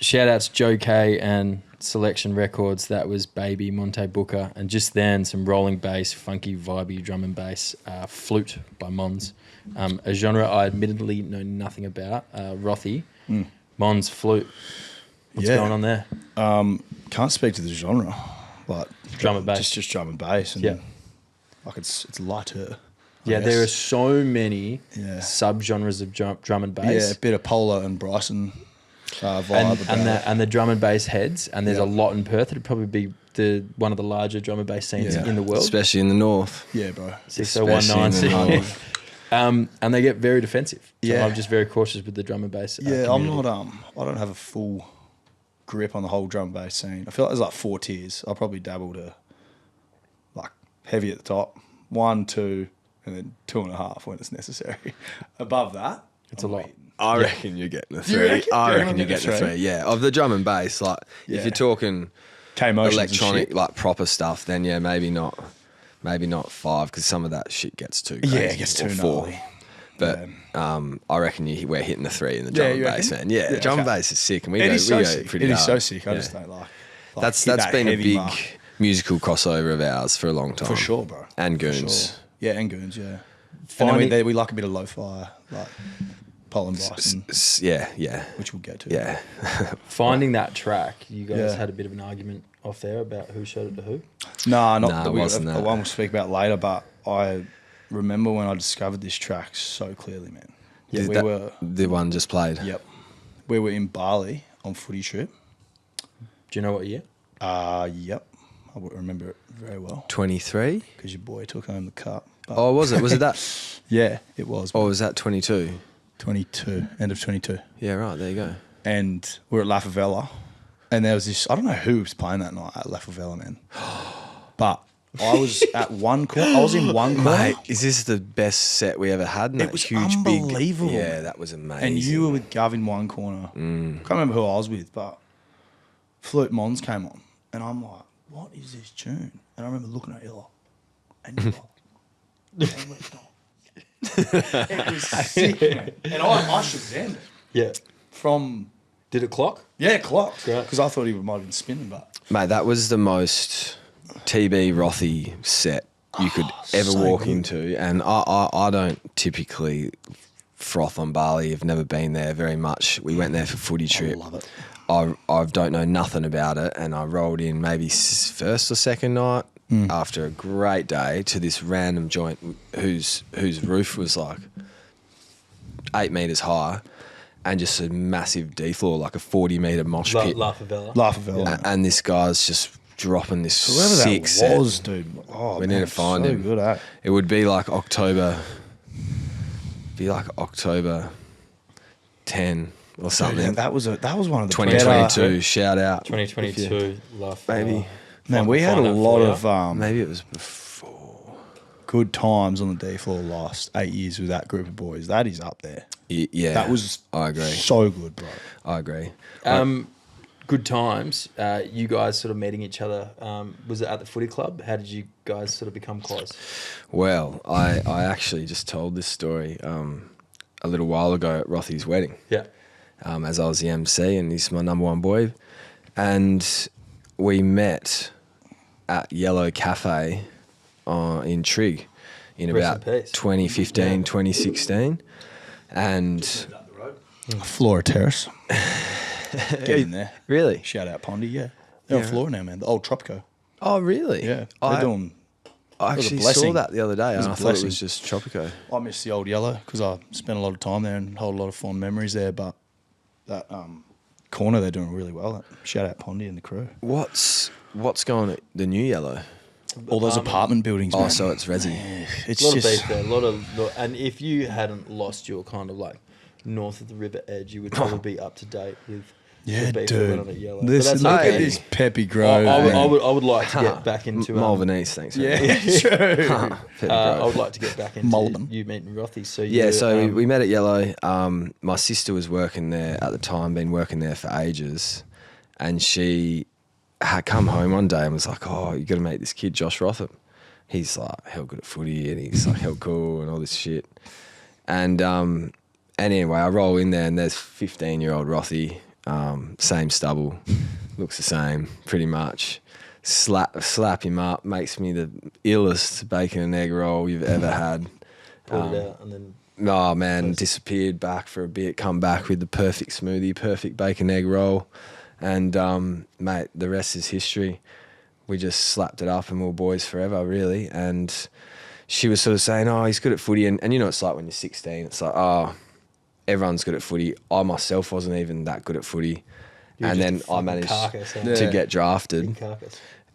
shout out to Joe K and Selection Records. That was Baby, Monte Booker. And just then, some rolling bass, funky, vibey drum and bass, Flute by Mons. A genre I admittedly know nothing about, Rothy. Mons, Flute. What's going on there? Can't speak to the genre, but Drum and bass. Just drum and bass. And like it's lighter. Yeah, there are so many sub-genres of drum and bass. Yeah, a bit of Polo and Bryson vibe. And the drum and bass heads, and there's a lot in Perth. It'd probably be one of the larger drum and bass scenes in the world. Especially in the north. Yeah, bro. 6019. And they get very defensive. So I'm just very cautious with the drum and bass. Yeah, I'm not. I don't have a full grip on the whole drum and bass scene. I feel like there's like 4 tiers. I'll probably dabble to like heavy at the top, 1, 2, and then 2.5 when it's necessary. Above that, it's a lot. I reckon you're getting a 3. I reckon you're getting a 3. Yeah, of the drum and bass. Like if you're talking electronic, like proper stuff, then maybe not 5 because some of that shit gets too crazy. Yeah, it gets too 4. Gnarly. But I reckon we're hitting the 3 in the drum and bass, man. Yeah, drum and bass is sick, and we go pretty hard. It is so sick. I just don't like that's been a big musical crossover of ours for a long time. For sure, bro. And Goons. Sure. Yeah, and Goons, yeah. And then we like a bit of lo-fi, like Pole and Bryson. Yeah. Which we'll get to. Yeah. Finding that track, you guys had a bit of an argument off there about who showed it to who? No, it wasn't that. The one we'll speak about later, but I remember when I discovered this track so clearly, man. Yeah, the one just played. Yep. We were in Bali on footy trip. Do you know what year? Yep. I would remember it very well. 23? Because your boy took home the cup. Oh, was it? Was it that? Yeah, it was. Or was that 22? 22, end of 22. Yeah, right, there you go. And we're at La Favela, and there was this, I don't know who was playing that night at La Favela, man. But I was at one corner. I was in one corner. Mate, is this the best set we ever had? It was huge, unbelievable. Yeah, that was amazing. And you were with Gov in one corner. Can't remember who I was with, but Flute Mons came on, and I'm like, what is this tune? And I remember looking at Yelo, and you're like, hey, let's go. It was sick, man. And I should stand it. Yeah. Did it clock? Yeah, it clocked. Because I thought he might have been spinning, but... Mate, that was the most TB Rothy set you could ever walk into. And I don't typically froth on Bali. I've never been there very much. We went there for footy trip. I love it. I don't know nothing about it, and I rolled in maybe first or second night after a great day to this random joint whose roof was like 8 metres high and just a massive D floor, like a 40-metre mosh pit. La Favela. Yeah. And this guy's just dropping this whoever sick that set. was, dude. Oh, we need to find him. Good, eh? It would be like October 10 or something. Yeah, that was one of the 2022. Shout out 2022. Baby. Man, we had a lot of maybe it was before good times on the D floor last 8 years with that group of boys. That is up there. Yeah, that was. I agree. So good, bro. I agree. Good times. You guys sort of meeting each other. Was it at the footy club? How did you guys sort of become close? Well, I actually just told this story a little while ago at Rothy's wedding. Yeah. As I was the MC, and he's my number one boy, and we met at Yelo Cafe in Trig in about 2015, 2016, and Flora Terrace. Get in there. Really? Shout out Pondy, yeah. They're on Flora now, man. The old Tropico. Oh, really? Yeah. They're doing... I actually saw that the other day, and I thought it was just Tropico. I miss the old Yelo because I spent a lot of time there and hold a lot of fond memories there, but that corner, they're doing really well. Shout out Pondy and the crew. What's going at the new Yelo? All those apartment buildings, man. Oh, so it's resi. Yeah, it's a lot of beef there. A lot of, and if you hadn't lost your kind of like north of the river edge, you would probably be up to date with the beef that went on at Yelo. Look at this Peppy Grove. I would like to get back into Malvern East, thanks. Yeah, true. I would like to get back into Malvern. You meeting Rothy. So we met at Yelo. My sister was working there at the time, been working there for ages, and she had come home one day and was like, "Oh, you got to meet this kid, Josh Rotham. He's like hell good at footy and he's like hell cool and all this shit." And anyway, I roll in there and there's 15-year-old Rothy same stubble, looks the same pretty much. Slap him up, makes me the illest bacon and egg roll you've ever had. Pulled it out and then. Oh man, disappeared back for a bit, come back with the perfect smoothie, perfect bacon egg roll. And mate, the rest is history. We just slapped it up and we were boys forever, really. And she was sort of saying, oh, he's good at footy. And you know, it's like when you're 16, it's like, oh, everyone's good at footy. I myself wasn't even that good at footy. And then I managed to get drafted.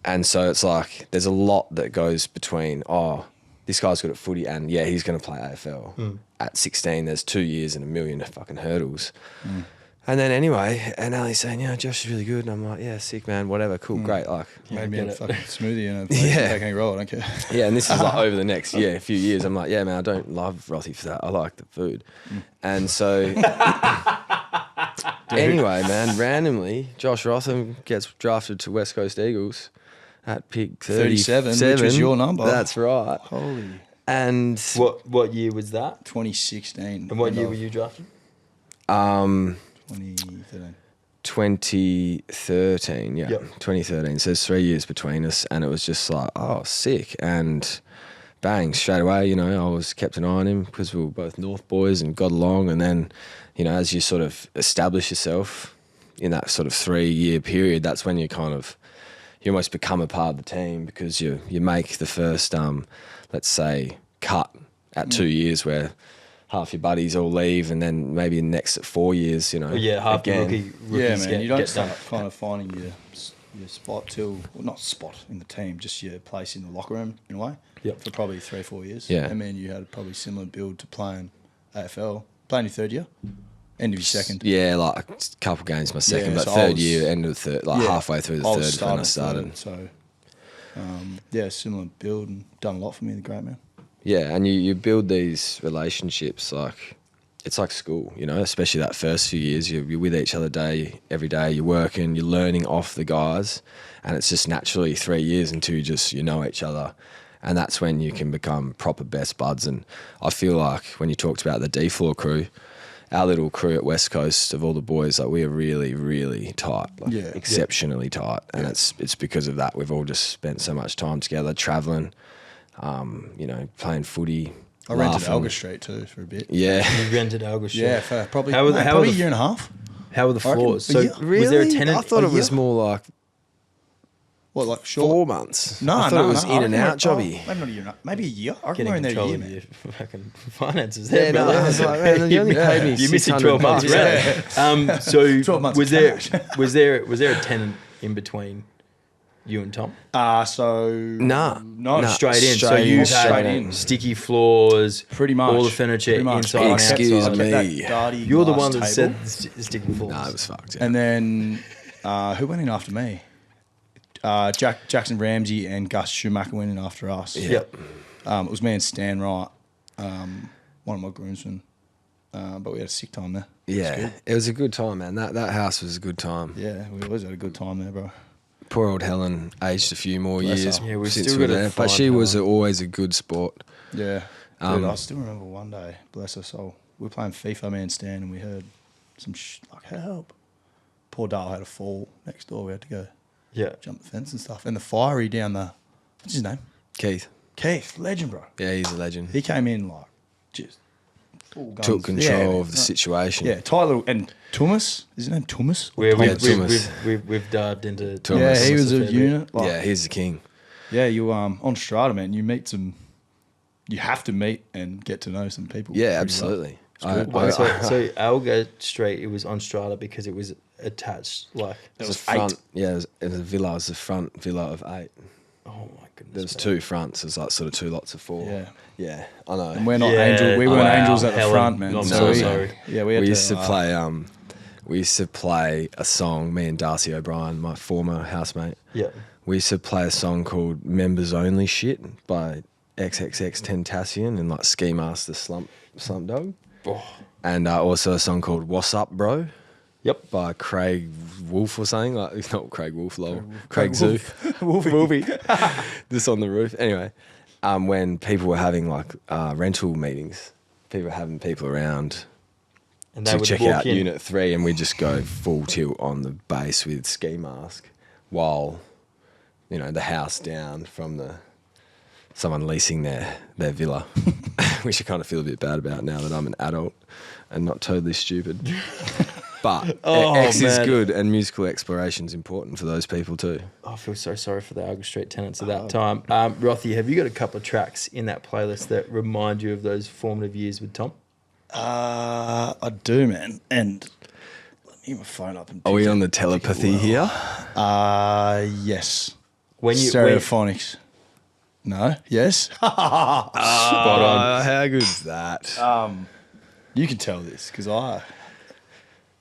And so it's like there's a lot that goes between, oh, this guy's good at footy and, yeah, he's going to play AFL. At 16, there's 2 years and a million fucking hurdles. And then anyway, and Ali's saying, yeah, Josh is really good. And I'm like, yeah, sick, man, whatever, cool, great. Like, made me a fucking smoothie and a bacon egg roll, I don't care. Yeah, and this is like over the next few years. I'm like, yeah, man, I don't love Rothy for that. I like the food. And so anyway, man, randomly, Josh Rotham gets drafted to West Coast Eagles at pick 37, which was your number. That's right. Holy. And what year was that? 2016. And what year were you drafted? 2013. 2013, yeah. Yep. 2013. So there's 3 years between us, and it was just like, oh, sick. And bang, straight away, you know, I was kept an eye on him because we were both North boys and got along. And then, you know, as you sort of establish yourself in that sort of 3 year period, that's when you almost become a part of the team because you make the first, let's say, cut at 2 years where half your buddies all leave, and then maybe the next 4 years, you know. Yeah, half the rookies man, you don't get start done. kind of finding your spot till, well, not spot in the team, just your place in the locker room in a way. Yep. For probably 3 or 4 years. Yeah. And then you had probably similar build to playing AFL, playing your third year, end of your second. Yeah, like a couple games my second, Yeah, but so third year, end of the third, like halfway through the I third was is when I starting started. third, so, similar build and done a lot for me, the great man. Yeah, and you build these relationships like it's like school, you know, especially that first few years. You're with each other every day, you're working, you're learning off the guys, and it's just naturally 3 years until you know each other. And that's when you can become proper best buds. And I feel like when you talked about the D-Floor crew, our little crew at West Coast of all the boys, like we are really, really tight, like exceptionally tight. And it's because of that. We've all just spent so much time together, travelling, you know, playing footy. I rented Alga Street too for a bit. Yeah. You rented Alga Street? Yeah, for probably, probably a year and a half. How were the floors? So really? Was there a tenant? I thought it was more like what, like short? 4 months. No, I thought it was in and out jobby. Maybe not a year, maybe a year. I reckon Getting we're in there a control year, of man. your fucking finances Yeah, there, no, brother. I was like, man, you only paid me You're missing 600 12 months bucks. rent. So 12 months was of cash. was there a tenant in between you and Tom? So Nah. Straight in. So Straight you've in, had straight in. sticky floors, pretty much all the furniture pretty much. inside and Excuse outside. me. You're the one that said sticky floors. Nah, it was fucked. Yeah. And then who went in after me? Jackson Ramsey and Gus Schumacher went in after us. Yep. It was me and Stan Wright, one of my groomsmen. But we had a sick time there. Yeah, it was a good time, man. That house was a good time. Yeah, we always had a good time there, bro. Poor old Helen aged a few more Bless years her. Yeah, we've since still we were got to there, find but she was Helen. always a good sport. Yeah. Dude, I still remember one day, bless her soul, we were playing FIFA, me and Stan, and we heard some like, help. Poor Dale had a fall next door. We had to go Yeah. jump the fence and stuff. And the fiery down the, what's his name? Keith, legend, bro. Yeah, he's a legend. He came in like, just full guns. Took control Yeah, of the situation. Yeah, tight little, and Tumas, is his name Tumas? We've dived into Thomas. Yeah, he was a fair bit. unit. Like, Yeah, he's the king. Yeah, you on Strata, man, you meet some, you have to meet and get to know some people. Yeah, pretty well. absolutely. So Alga Street, it was on Strata because it was attached, like, It was was a front. 8. Yeah, it was a villa. It was the front villa of 8. oh my goodness. There was bro. 2 fronts. It was like sort of 2 lots of 4. Yeah. Yeah, I know. And we're not Yeah, angels. We weren't wow, angels at the Helen, front, man. I'm So so we- sorry. Yeah, we had we used to to play. We used to play a song. Me and Darcy O'Brien, my former housemate. Yeah. We used to play a song called "Members Only Shit" by XXX Tentacion and like Ski Master Slump Dog, Oh. and also a song called "What's Up, Bro" Yep. by Craig Wolf or something. Like it's not Craig Wolf, lol. Craig Zoo. Wolfie. This on the roof. Anyway, when people were having like rental meetings, people were having people around And they to would check walk out in. Unit 3, and we just go full tilt on the bass with ski mask while, the house down from someone leasing their villa, which I kind of feel a bit bad about now that I'm an adult and not totally stupid. But X is man. good, and musical exploration is important for those people too. I feel so sorry for the Alga Street tenants at that time. Rothy, have you got a couple of tracks in that playlist that remind you of those formative years with Tom? I do, man. And let me get my phone up. And Are we on the telepathy here? Yes. When you Stereophonics. No? Yes? spot on. How good is that? You can tell this because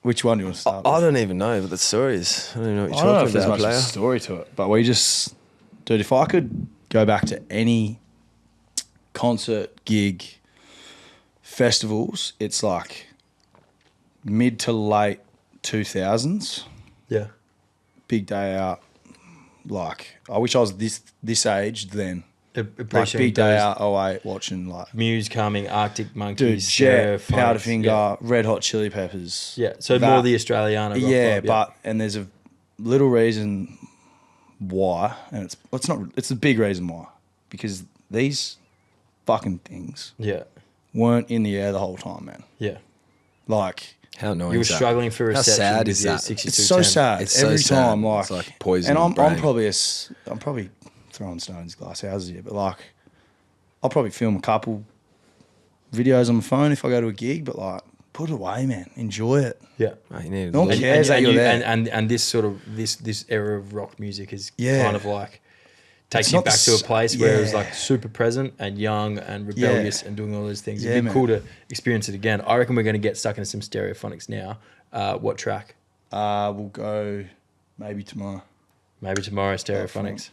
Which one do you want to start I with? don't even know what the story is. I don't even know what I you're don't know talking if there's about, much of a player. story to it, but dude, if I could go back to any concert, gig, festivals, it's like mid to late 2000s, Yeah. big day out. Like, I wish I was this age then. Like, Appreciating big day those out, 08, watching like, Muse coming, Arctic Monkeys, dude, Jet, Stereophonics, Powderfinger, Yeah. Red Hot Chili Peppers. Yeah, so That- more the Australiana rock Yeah, vibe, and there's a little reason why, and it's the big reason why, because these fucking things yeah, weren't in the air the whole time, man. yeah. Like, How annoying You were is that? struggling for How reception. sad with is your that? 6210. it's so sad It's so every sad. time. Like, It's like poison and in I'm the brain. I'm probably throwing stones, glass houses here, but like, I'll probably film a couple videos on my phone if I go to a gig, but like, put it away, man. Enjoy it. Yeah. Mate, you need No one to cares that you're you, there. and this sort of this era of rock music is Yeah. kind of like takes It's you not back to a place where it was yeah. like super present and young and rebellious and doing all those things. Yeah, It'd be man. cool to experience it again. I reckon we're going to get stuck into some Stereophonics now. What track? We'll go maybe tomorrow. Maybe tomorrow, Stereophonics.